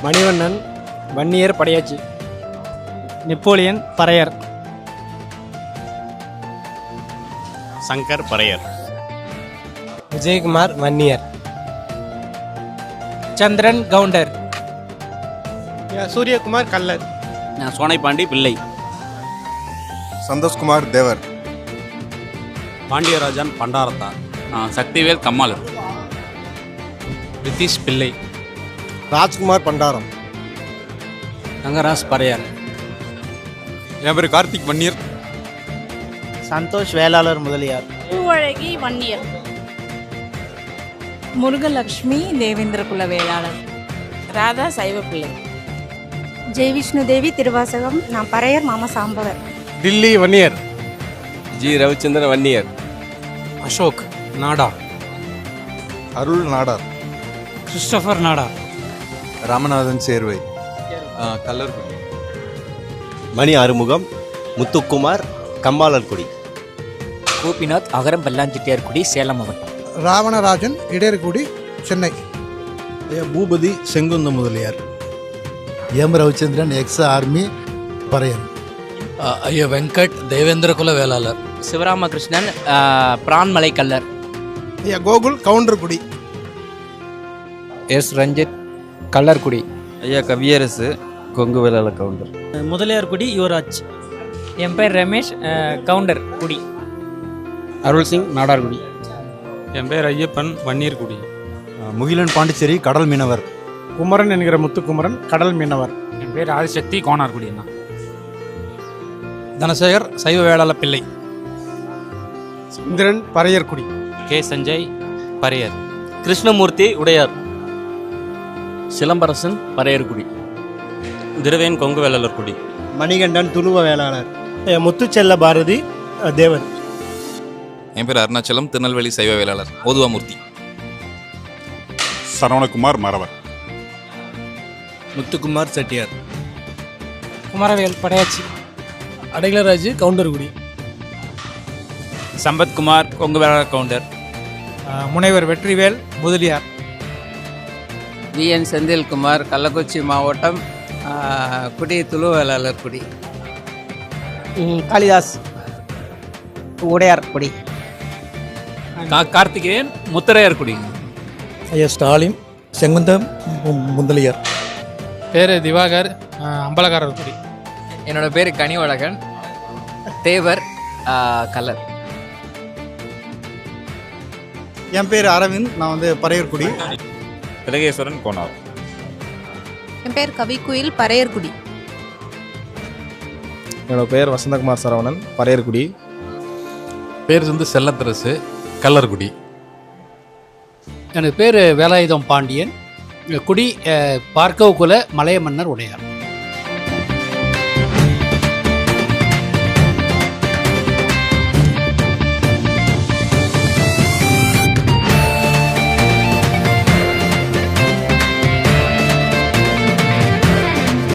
Manivannan Vanniyar Padayachi. Napoleon Paraiyar. Shankar Paraiyar. Vijayakumar Vanniyar. சந்திரன் counter. Suryakumar Kallar. சோனைப்பாண்டி பிள்ளை. சந்தோஷ்குமார் தேவர். பாண்டியராஜன் பண்டாரத்தார். சக்திவேல் கம்மாளர். ரிதீஷ் பிள்ளை. ராஜ்குமார் பண்டாரம். தங்கராஜ் பறையர். என் பேர் கார்த்திக் வன்னியர். சந்தோஷ் வேளாளர் முதலியார். பூவழகி வன்னியர். முருகலட்சுமி தேவேந்திர குல வேளாளர். ராதா சைவ பிள்ளை. ஜெய் விஷ்ணு தேவி திருவாசகம். நான் பறையர் மாமா சாம்பவர். டில்லி வன்னியர். ஜி ரவிச்சந்திரன் வன்னியர். அசோக் நாடா. அருள் நாடார். கிறிஸ்டோபர் நாடா. ராமநாதன் சேர்வை. கல்லர்குடி. மணி ஆறுமுகம். முத்துக்குமார் கம்மாளர்குடி. கோபிநாத் அகரம் பல்லாஞ்சிட்டியார்குடி சேலம் மாவட்டம். Ravanarajan Idaiyarkudi Chennai. Boopathi Sengunthar Mudaliyar. M Ravichandran ex army Paraiyan. ஐயா வெங்கட் தேவேந்திர குல வேளாளர். சிவராமகிருஷ்ணன் பிரான்மலை கல்லர். கோகுல் கவுண்டர்குடி. எஸ் ரஞ்சித் கல்லர்குடி. ஐயா கவியரசு கொங்கு வேளாளர் கவுண்டர். முதலியார்குடி யுவராஜ். என் பேர் ரமேஷ் கவுண்டர் குடி. அருள் சிங் நாடார்குடி. என் பேர் ஐயப்பன் வன்னியர்குடி. முகிலன் பாண்டிச்சேரி கடல் மீனவர். குமரன் என்கிற முத்துக்குமரன் கடல் மீனவர். என் பேர் ஆதிசக்தி கோனார்குடி. அண்ணா தனசேகர் சைவ வேளாளர் பிள்ளை. இந்திரன் பறையர்குடி. கே சஞ்சய் பறையர். கிருஷ்ணமூர்த்தி உடையார். சிலம்பரசன் பறையர்குடி. திருவேன் கொங்கு வேளாளர்குடி. மணிகண்டன் துளுவ வேளாளர். முத்துச்செல்ல பாரதி தேவர். என் பேர் அருணாச்சலம் திருநெல்வேலி சைவ வேளாளர் ஓதுவாமூர்த்தி. சரவணகுமார் மறவர். முத்துக்குமார் செட்டியார். குமரவேல் படையாச்சி. அடைகலராஜ் கவுண்டர்குடி. சம்பத்குமார் கொங்கு வேளாளர் கவுண்டர். முனைவர் வெற்றிவேல் முதலியார். விஎன் செந்தில்குமார் கள்ளக்குறிச்சி மாவட்டம் குடி துளு வேளாளர் குடி. காளிதாஸ் உடையார் குடி. கார்த்திகேயன் முத்தரையர் குடி. ஐயா ஸ்டாலின் செங்குந்தம் முதலியார். பேர் திவாகர் அம்பலக்காரர் குடி. என்னோட பேர் கனிவழகன் தேவர் கல்லர். என் பேர் அரவிந்த். நான் பறையர்குடி. திலகேஸ்வரன் கோனார். என் பேர் கவிக்குயில் பறையர்குடி. என்னோட பேர் வசந்தகுமார் சரவணன் பறையர்குடி. பேர் செல்லத்தரசு கல்லர்குடி. எனக்கு பேர் வேலாயுதம் பாண்டியன் குடி பார்க்கவுக்குல மலைய மன்னர் உடையார்.